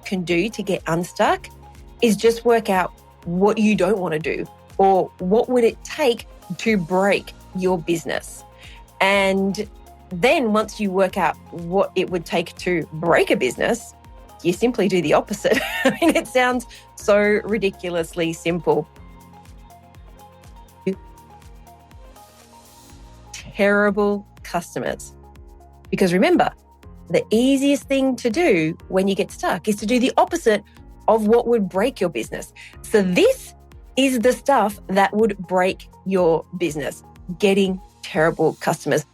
can do to get unstuck is just work out what you don't want to do, or what would it take to break your business. And then once you work out what it would take to break a business, you simply do the opposite. I mean, it sounds so ridiculously simple. Terrible customers. Because remember, the easiest thing to do when you get stuck is to do the opposite of what would break your business. So this is the stuff that would break your business, getting terrible customers.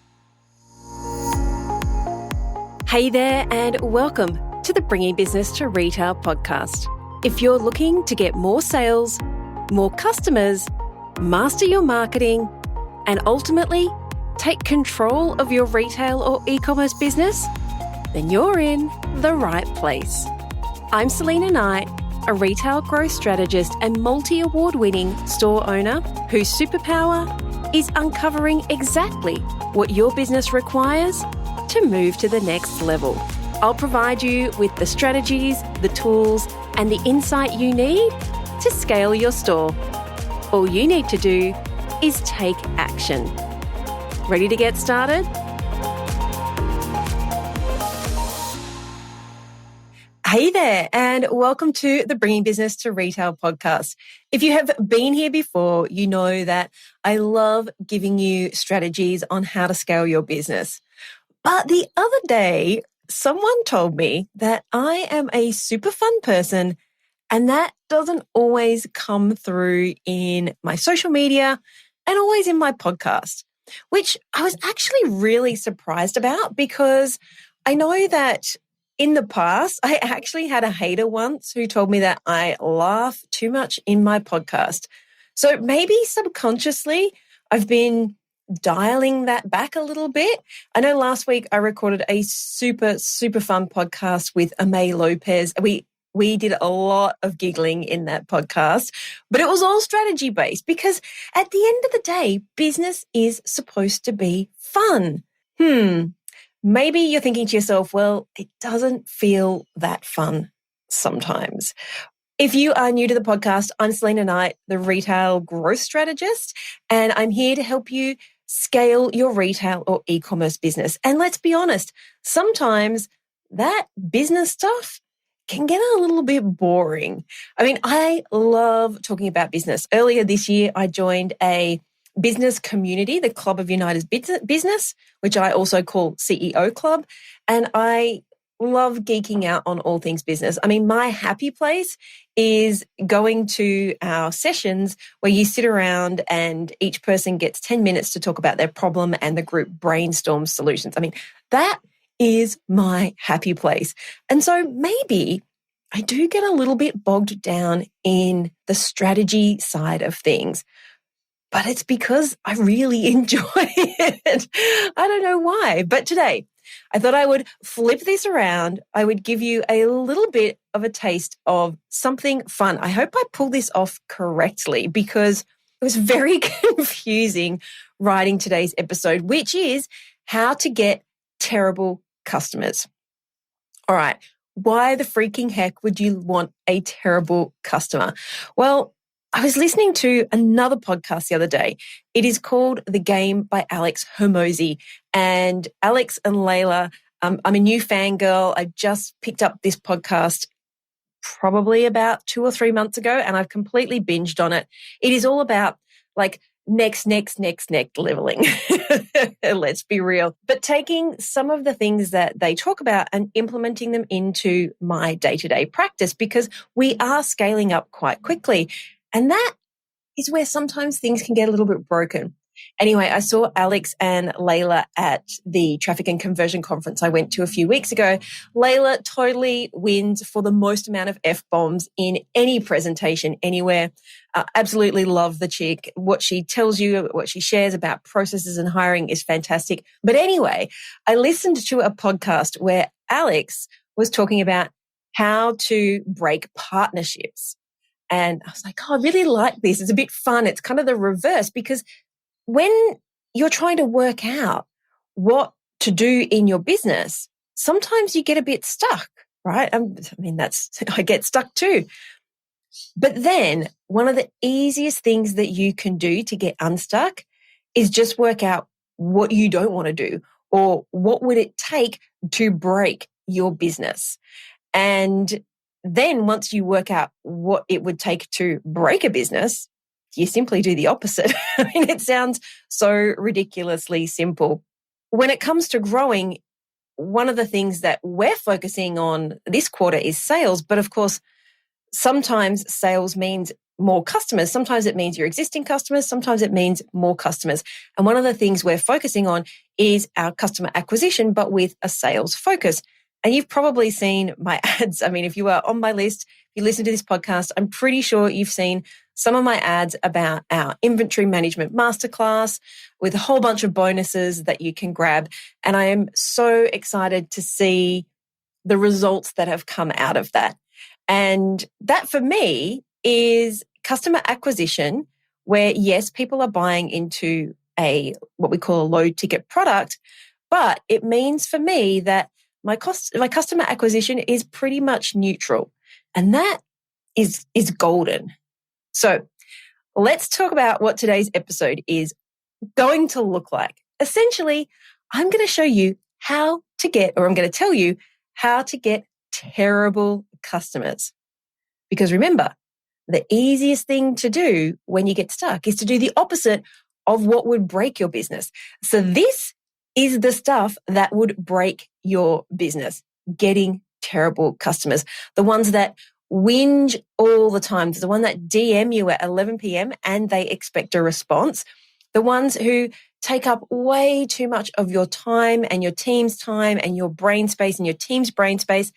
Hey there, and welcome to the Bringing Business to Retail podcast. If you're looking to get more sales, more customers, master your marketing, and ultimately take control of your retail or e-commerce business, then you're in the right place. I'm Selena Knight, a retail growth strategist and multi-award-winning store owner whose superpower is uncovering exactly what your business requires to move to the next level. I'll provide you with the strategies, the tools, and the insight you need to scale your store. All you need to do is take action. Ready to get started? Hey there, and welcome to the Bringing Business to Retail podcast. If you have been here before, you know that I love giving you strategies on how to scale your business. But the other day, someone told me that I am a super fun person, and that doesn't always come through in my social media and always in my podcast, which I was actually really surprised about, because I know that in the past, I actually had a hater once who told me that I laugh too much in my podcast. So maybe subconsciously, I've been dialing that back a little bit. I know last week I recorded a super fun podcast with Amay Lopez. We did a lot of giggling in that podcast, but it was all strategy based, because at the end of the day, business is supposed to be fun. Maybe you're thinking to yourself, well, it doesn't feel that fun sometimes. If you are new to the podcast, I'm Selena Knight, the retail growth strategist, and I'm here to help you scale your retail or e-commerce business. And let's be honest, sometimes that business stuff can get a little bit boring. I mean, I love talking about business. Earlier this year, I joined a business community, the Club of United Business, which I also call CEO Club. And I love geeking out on all things business. I mean, my happy place is going to our sessions where you sit around and each person gets 10 minutes to talk about their problem and the group brainstorms solutions. I mean, that is my happy place. And so maybe I do get a little bit bogged down in the strategy side of things, but it's because I really enjoy it. I don't know why, but today I thought I would flip this around. I would give you a little bit of a taste of something fun. I hope I pull this off correctly, because it was very confusing writing today's episode, which is how to get terrible customers. All right. Why the freaking heck would you want a terrible customer? Well, I was listening to another podcast the other day. It is called The Game by Alex Hormozi. And Alex and Layla, I'm a new fangirl. I just picked up this podcast probably about 2 or 3 months ago, and I've completely binged on it. It is all about like next leveling. Let's be real. But taking some of the things that they talk about and implementing them into my day-to-day practice, because we are scaling up quite quickly. And that is where sometimes things can get a little bit broken. Anyway, I saw Alex and Layla at the Traffic and Conversion Conference I went to a few weeks ago. Layla totally wins for the most amount of F-bombs in any presentation anywhere. Absolutely love the chick. What she tells you, what she shares about processes and hiring is fantastic. But anyway, I listened to a podcast where Alex was talking about how to break partnerships. And I was like, oh, I really like this. It's a bit fun. It's kind of the reverse, because when you're trying to work out what to do in your business, sometimes you get a bit stuck. right? I get stuck too. But then one of the easiest things that you can do to get unstuck is just work out what you don't want to do or what would it take to break your business. And then once you work out what it would take to break a business, you simply do the opposite. I mean, it sounds so ridiculously simple. When it comes to growing, one of the things that we're focusing on this quarter is sales. But of course, sometimes sales means more customers. Sometimes it means your existing customers. Sometimes it means more customers. And one of the things we're focusing on is our customer acquisition, but with a sales focus. And you've probably seen my ads. I mean, if you are on my list, if you listen to this podcast, I'm pretty sure you've seen some of my ads about our inventory management masterclass with a whole bunch of bonuses that you can grab. And I am so excited to see the results that have come out of that. And that for me is customer acquisition, where yes, people are buying into what we call a low ticket product, but it means for me that my customer acquisition is pretty much neutral. And that is golden. So let's talk about what today's episode is going to look like. Essentially, I'm going to show you I'm going to tell you how to get terrible customers. Because remember, the easiest thing to do when you get stuck is to do the opposite of what would break your business. So this is the stuff that would break your business, getting terrible customers, the ones that whinge all the time, the one that DM you at 11 p.m. and they expect a response, the ones who take up way too much of your time and your team's time and your brain space and your team's brain space.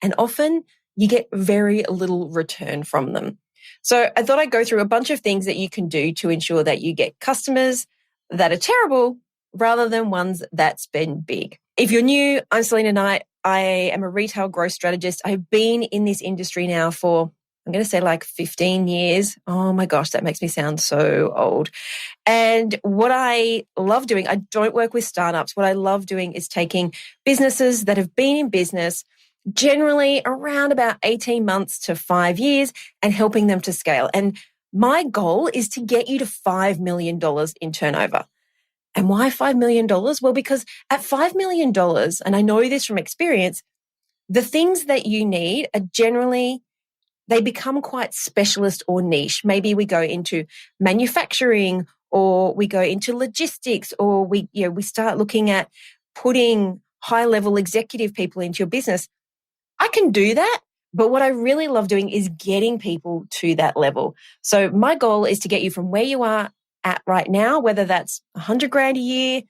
And often you get very little return from them. So I thought I'd go through a bunch of things that you can do to ensure that you get customers that are terrible rather than ones that spend big. If you're new, I'm Selena Knight. I am a retail growth strategist. I've been in this industry now for, I'm going to say like 15 years. Oh my gosh, that makes me sound so old. And what I love doing, I don't work with startups. What I love doing is taking businesses that have been in business generally around about 18 months to 5 years and helping them to scale. And my goal is to get you to $5 million in turnover. And why $5 million? Well, because at $5 million, and I know this from experience, the things that you need are generally, they become quite specialist or niche. Maybe we go into manufacturing or we go into logistics or we start looking at putting high-level executive people into your business. I can do that, but what I really love doing is getting people to that level. So my goal is to get you from where you are at right now, whether that's $100,000 a year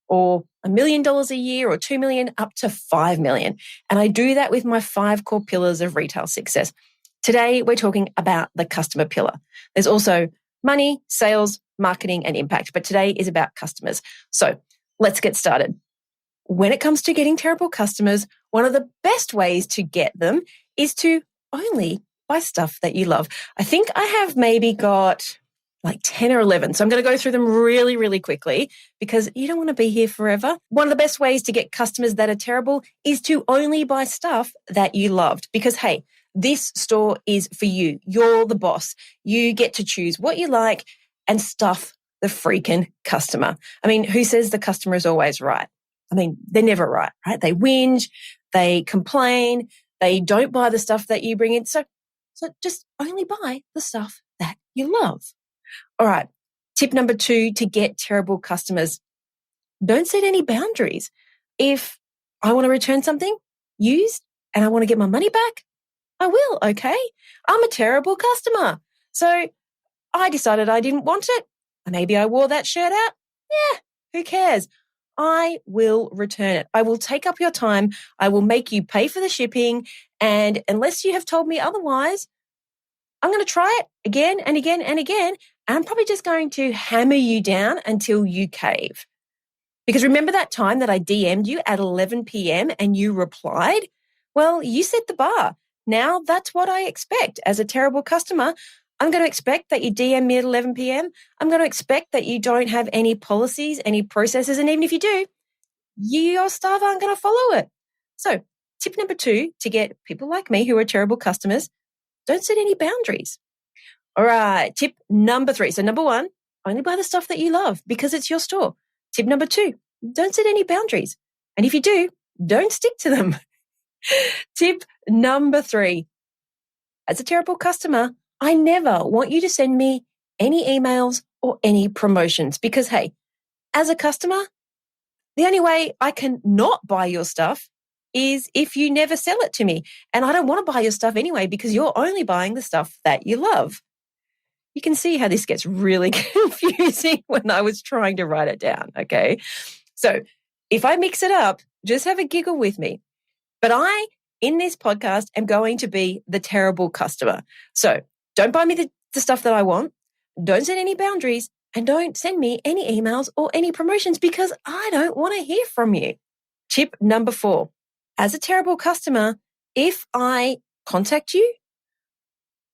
or $1 million a year or 2 million up to 5 million. And I do that with my 5 core pillars of retail success. Today, we're talking about the customer pillar. There's also money, sales, marketing, and impact, but today is about customers. So let's get started. When it comes to getting terrible customers, one of the best ways to get them is to only buy stuff that you love. I think I have maybe got like 10 or 11. So I'm going to go through them really, really quickly because you don't want to be here forever. One of the best ways to get customers that are terrible is to only buy stuff that you loved because, hey, this store is for you. You're the boss. You get to choose what you like and stuff the freaking customer. I mean, who says the customer is always right? I mean, they're never right? They whinge, they complain, they don't buy the stuff that you bring in. So just only buy the stuff that you love. All right. Tip number 2 to get terrible customers. Don't set any boundaries. If I want to return something used and I want to get my money back, I will, okay? I'm a terrible customer. So I decided I didn't want it. Maybe I wore that shirt out. Yeah, who cares? I will return it. I will take up your time. I will make you pay for the shipping. And unless you have told me otherwise, I'm going to try it again and again and again. And I'm probably just going to hammer you down until you cave. Because remember that time that I DM'd you at 11 p.m. and you replied? Well, you set the bar. Now that's what I expect as a terrible customer. I'm going to expect that you DM me at 11 p.m. I'm going to expect that you don't have any policies, any processes. And even if you do, your staff aren't going to follow it. So tip number 2, to get people like me who are terrible customers, don't set any boundaries. All right. Tip number 3. So number 1, only buy the stuff that you love because it's your store. Tip number 2, don't set any boundaries. And if you do, don't stick to them. Tip number 3, as a terrible customer, I never want you to send me any emails or any promotions because, hey, as a customer, the only way I can not buy your stuff is if you never sell it to me. And I don't want to buy your stuff anyway because you're only buying the stuff that you love. You can see how this gets really confusing when I was trying to write it down, okay? So if I mix it up, just have a giggle with me. But I, in this podcast, am going to be the terrible customer. So don't buy me the stuff that I want. Don't set any boundaries. And don't send me any emails or any promotions because I don't want to hear from you. Tip number 4, as a terrible customer, if I contact you,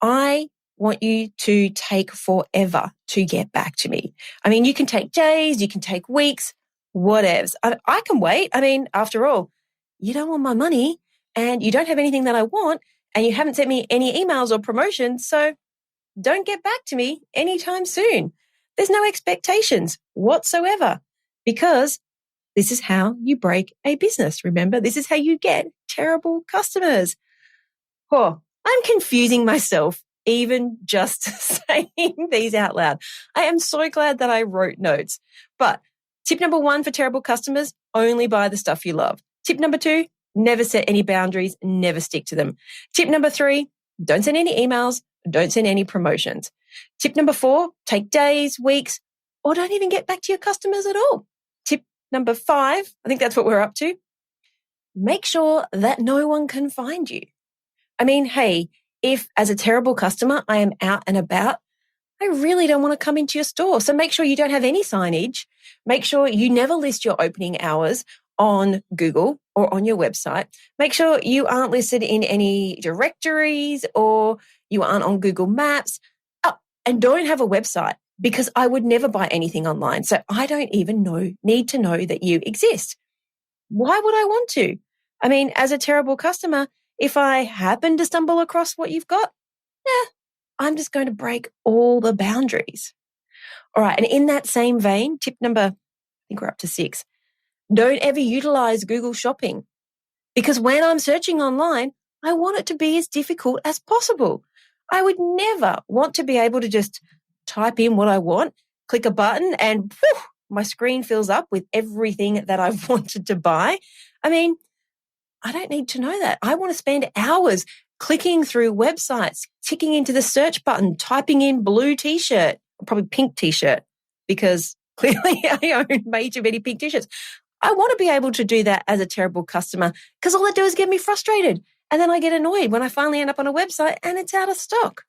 I want you to take forever to get back to me. I mean, you can take days, you can take weeks, whatevs. I can wait. I mean, after all, you don't want my money and you don't have anything that I want and you haven't sent me any emails or promotions. So don't get back to me anytime soon. There's no expectations whatsoever because this is how you break a business. Remember, this is how you get terrible customers. Oh, I'm confusing myself even just saying these out loud. I am so glad that I wrote notes. But tip number 1 for terrible customers, only buy the stuff you love. Tip number 2, never set any boundaries, never stick to them. Tip number 3, don't send any emails, don't send any promotions. Tip number 4, take days, weeks, or don't even get back to your customers at all. Tip number 5, I think that's what we're up to. Make sure that no one can find you. I mean, hey, if as a terrible customer I am out and about, I really don't want to come into your store. So make sure you don't have any signage. Make sure you never list your opening hours on Google or on your website. Make sure you aren't listed in any directories or you aren't on Google Maps. Oh, and don't have a website because I would never buy anything online. So I don't even need to know that you exist. Why would I want to? I mean, as a terrible customer, if I happen to stumble across what you've got, I'm just going to break all the boundaries. All right. And in that same vein, tip number, I think we're up to 6, don't ever utilize Google Shopping because when I'm searching online, I want it to be as difficult as possible. I would never want to be able to just type in what I want, click a button, and my screen fills up with everything that I've wanted to buy. I mean, I don't need to know that. I want to spend hours clicking through websites, ticking into the search button, typing in blue t-shirt, probably pink t-shirt, because clearly I own way too many pink t-shirts. I want to be able to do that as a terrible customer because all I do is get me frustrated. And then I get annoyed when I finally end up on a website and it's out of stock.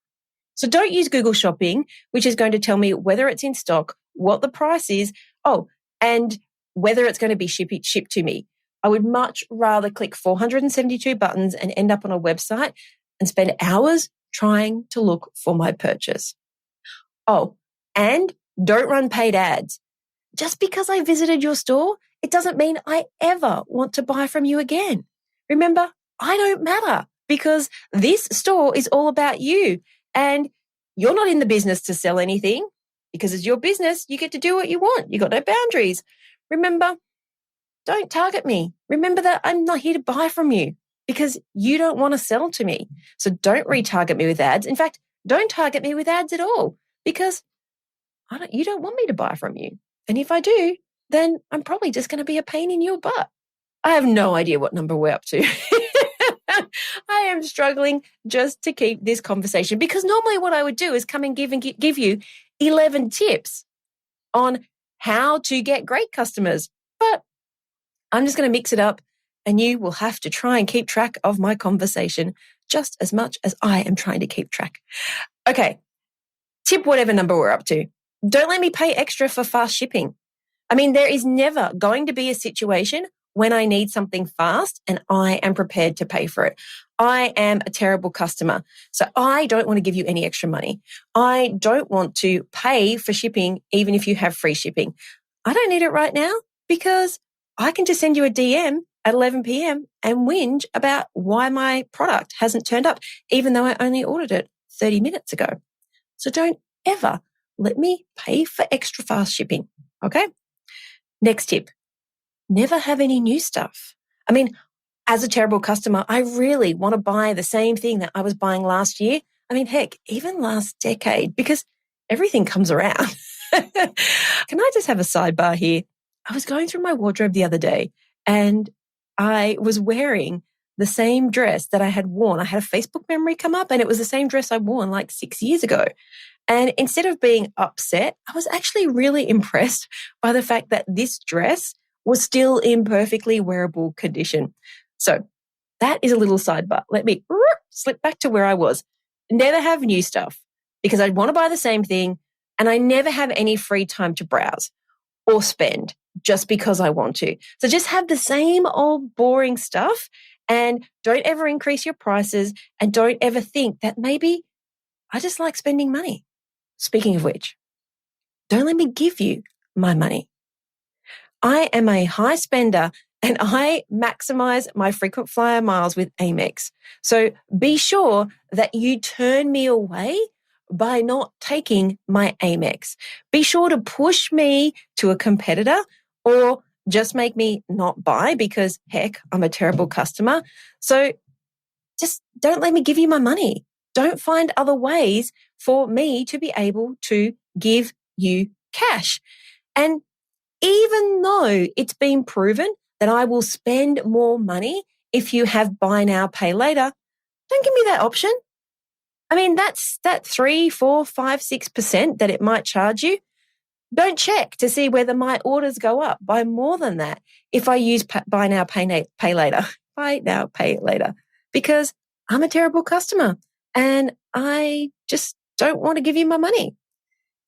So don't use Google Shopping, which is going to tell me whether it's in stock, what the price is, and whether it's going to be shipped to me. I would much rather click 472 buttons and end up on a website and spend hours trying to look for my purchase. Oh, and don't run paid ads. Just because I visited your store, it doesn't mean I ever want to buy from you again. Remember, I don't matter because this store is all about you and you're not in the business to sell anything because it's your business. You get to do what you want. You got no boundaries. Remember, don't target me. Remember that I'm not here to buy from you because you don't want to sell to me. So don't retarget me with ads. In fact, don't target me with ads at all because you don't want me to buy from you. And if I do, then I'm probably just going to be a pain in your butt. I have no idea what number we're up to. I am struggling just to keep this conversation because normally what I would do is come and give you 11 tips on how to get great customers. But I'm just going to mix it up and you will have to try and keep track of my conversation just as much as I am trying to keep track. Okay. Tip whatever number we're up to. Don't let me pay extra for fast shipping. I mean, there is never going to be a situation when I need something fast and I am prepared to pay for it. I am a terrible customer. So I don't want to give you any extra money. I don't want to pay for shipping even if you have free shipping. I don't need it right now because I can just send you a DM at 11 p.m. and whinge about why my product hasn't turned up, even though I only ordered it 30 minutes ago. So don't ever let me pay for extra fast shipping. Okay. Next tip, never have any new stuff. I mean, as a terrible customer, I really want to buy the same thing that I was buying last year. I mean, heck, even last decade, because everything comes around. Can I just have a sidebar here? I was going through my wardrobe the other day and I was wearing the same dress that I had worn. I had a Facebook memory come up and it was the same dress I wore like 6 years ago. And instead of being upset, I was actually really impressed by the fact that this dress was still in perfectly wearable condition. So that is a little sidebar. Let me slip back to where I was. Never have new stuff because I want to buy the same thing and I never have any free time to browse or spend just because I want to. So just have the same old boring stuff and don't ever increase your prices and don't ever think that maybe I just like spending money. Speaking of which, don't let me give you my money. I am a high spender and I maximize my frequent flyer miles with Amex. So be sure that you turn me away by not taking my Amex. Be sure to push me to a competitor or just make me not buy because, heck, I'm a terrible customer. So just don't let me give you my money. Don't find other ways for me to be able to give you cash. And even though it's been proven that I will spend more money if you have buy now, pay later, don't give me that option. I mean, that's that 3, 4, 5, 6% that it might charge you. Don't check to see whether my orders go up by more than that if I use buy now, pay later. Buy now, pay later. Because I'm a terrible customer and I just don't want to give you my money.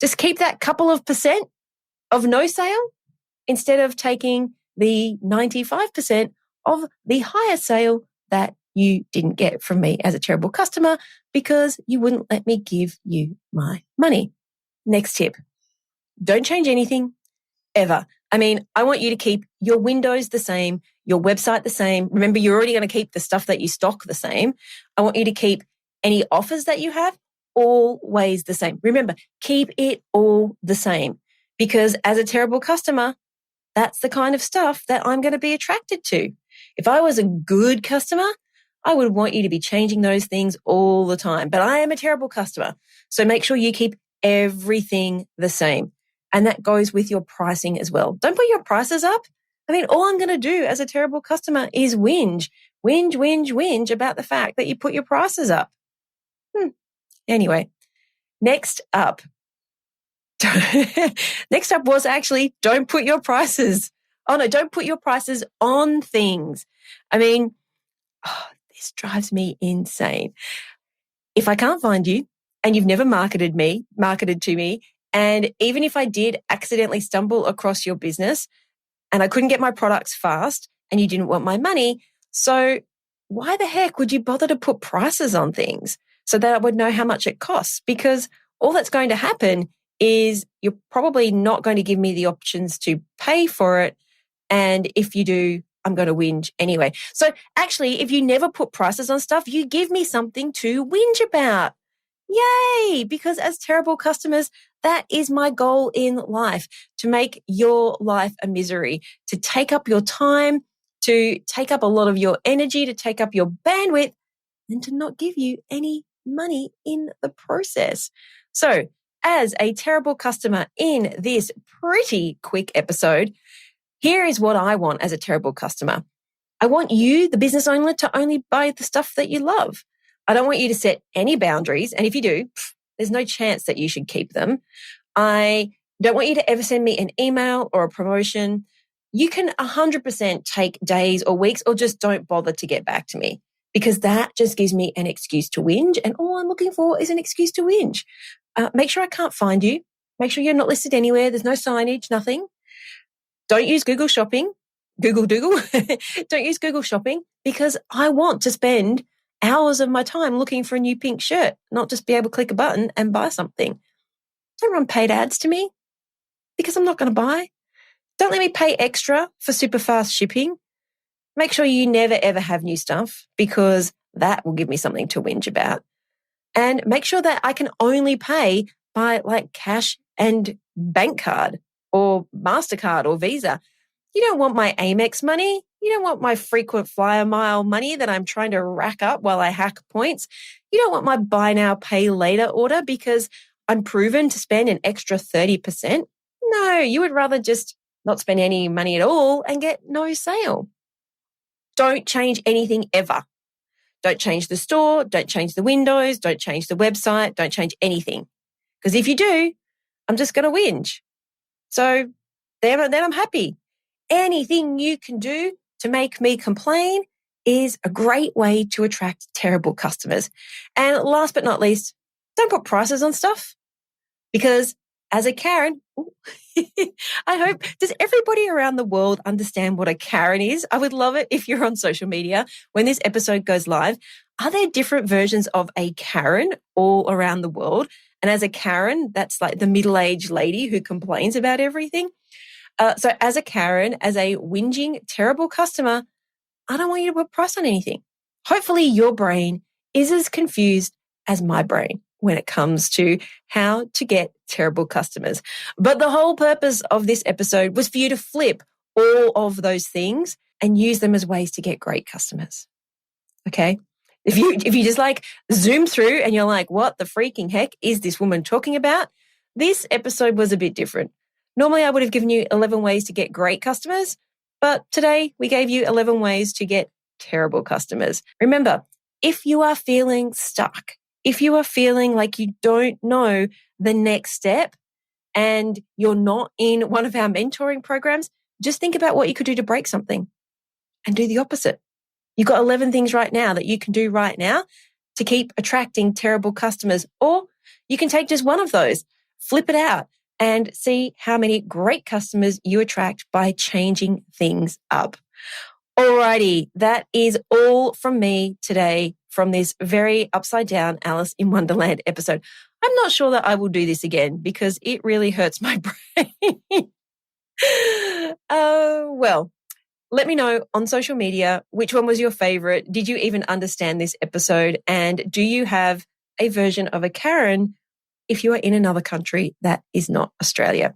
Just keep that couple of percent of no sale instead of taking the 95% of the higher sale that you didn't get from me as a terrible customer because you wouldn't let me give you my money. Next tip, don't change anything ever. I mean, I want you to keep your windows the same, your website the same. Remember, you're already going to keep the stuff that you stock the same. I want you to keep any offers that you have always the same. Remember, keep it all the same because as a terrible customer, that's the kind of stuff that I'm going to be attracted to. If I was a good customer, I would want you to be changing those things all the time. But I am a terrible customer. So make sure you keep everything the same. And that goes with your pricing as well. Don't put your prices up. I mean, all I'm going to do as a terrible customer is whinge about the fact that you put your prices up. Anyway, next up was actually don't put your prices. Oh no, don't put your prices on things. I mean, this drives me insane. If I can't find you and you've never marketed to me, and even if I did accidentally stumble across your business and I couldn't get my products fast and you didn't want my money, so why the heck would you bother to put prices on things so that I would know how much it costs? Because all that's going to happen is you're probably not going to give me the options to pay for it. And if you do, I'm going to whinge anyway. So actually, if you never put prices on stuff, you give me something to whinge about. Yay! Because as terrible customers, that is my goal in life, to make your life a misery, to take up your time, to take up a lot of your energy, to take up your bandwidth, and to not give you any money in the process. So as a terrible customer in this pretty quick episode, here is what I want as a terrible customer. I want you, the business owner, to only buy the stuff that you love. I don't want you to set any boundaries. And if you do, there's no chance that you should keep them. I don't want you to ever send me an email or a promotion. You can 100% take days or weeks or just don't bother to get back to me because that just gives me an excuse to whinge. And all I'm looking for is an excuse to whinge. Make sure I can't find you. Make sure you're not listed anywhere. There's no signage, nothing. Don't use Google Shopping. Google. Don't use Google Shopping because I want to spend hours of my time looking for a new pink shirt, not just be able to click a button and buy something. Don't run paid ads to me because I'm not going to buy. Don't let me pay extra for super fast shipping. Make sure you never ever have new stuff because that will give me something to whinge about. And make sure that I can only pay by like cash and bank card or MasterCard or Visa. You don't want my Amex money. You don't want my frequent flyer mile money that I'm trying to rack up while I hack points. You don't want my buy now, pay later order because I'm proven to spend an extra 30%. No, you would rather just not spend any money at all and get no sale. Don't change anything ever. Don't change the store. Don't change the windows. Don't change the website. Don't change anything. Because if you do, I'm just going to whinge. So then I'm happy. Anything you can do to make me complain is a great way to attract terrible customers. And last but not least, don't put prices on stuff because as a Karen, I hope, does everybody around the world understand what a Karen is? I would love it if you're on social media when this episode goes live. Are there different versions of a Karen all around the world? And as a Karen, that's like the middle-aged lady who complains about everything. So as a Karen, as a whinging, terrible customer, I don't want you to put price on anything. Hopefully your brain is as confused as my brain when it comes to how to get terrible customers. But the whole purpose of this episode was for you to flip all of those things and use them as ways to get great customers. Okay? If you just like zoom through and you're like, what the freaking heck is this woman talking about? This episode was a bit different. Normally I would have given you 11 ways to get great customers, but today we gave you 11 ways to get terrible customers. Remember, if you are feeling stuck, if you are feeling like you don't know the next step and you're not in one of our mentoring programs, just think about what you could do to break something and do the opposite. You've got 11 things right now that you can do right now to keep attracting terrible customers, or you can take just one of those, flip it out and see how many great customers you attract by changing things up. Alrighty, that is all from me today from this very upside down Alice in Wonderland episode. I'm not sure that I will do this again because it really hurts my brain. Well, let me know on social media which one was your favorite. Did you even understand this episode? And do you have a version of a Karen if you are in another country that is not Australia?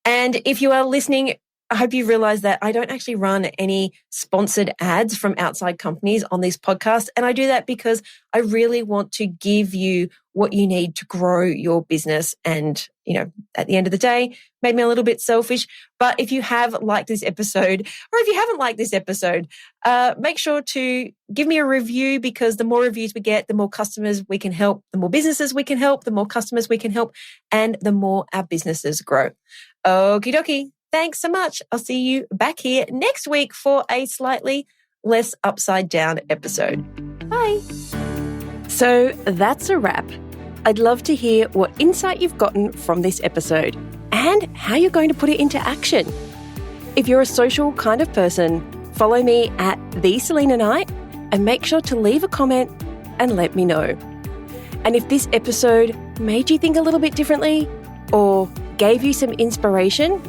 And if you are listening, I hope you realize that I don't actually run any sponsored ads from outside companies on this podcast. And I do that because I really want to give you what you need to grow your business. And, at the end of the day, made me a little bit selfish. But if you have liked this episode, or if you haven't liked this episode, make sure to give me a review because the more reviews we get, the more customers we can help, the more businesses we can help, the more customers we can help, and the more our businesses grow. Okie dokie. Thanks so much. I'll see you back here next week for a slightly less upside down episode. Bye. So that's a wrap. I'd love to hear what insight you've gotten from this episode and how you're going to put it into action. If you're a social kind of person, follow me at @TheSelena and make sure to leave a comment and let me know. And if this episode made you think a little bit differently or gave you some inspiration,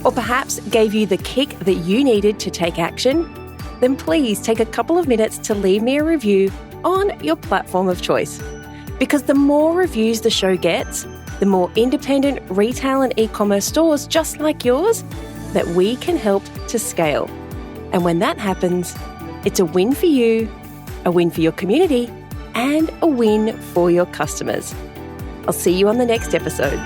or perhaps gave you the kick that you needed to take action, then please take a couple of minutes to leave me a review on your platform of choice. Because the more reviews the show gets, the more independent retail and e-commerce stores just like yours that we can help to scale. And when that happens, it's a win for you, a win for your community, and a win for your customers. I'll see you on the next episode.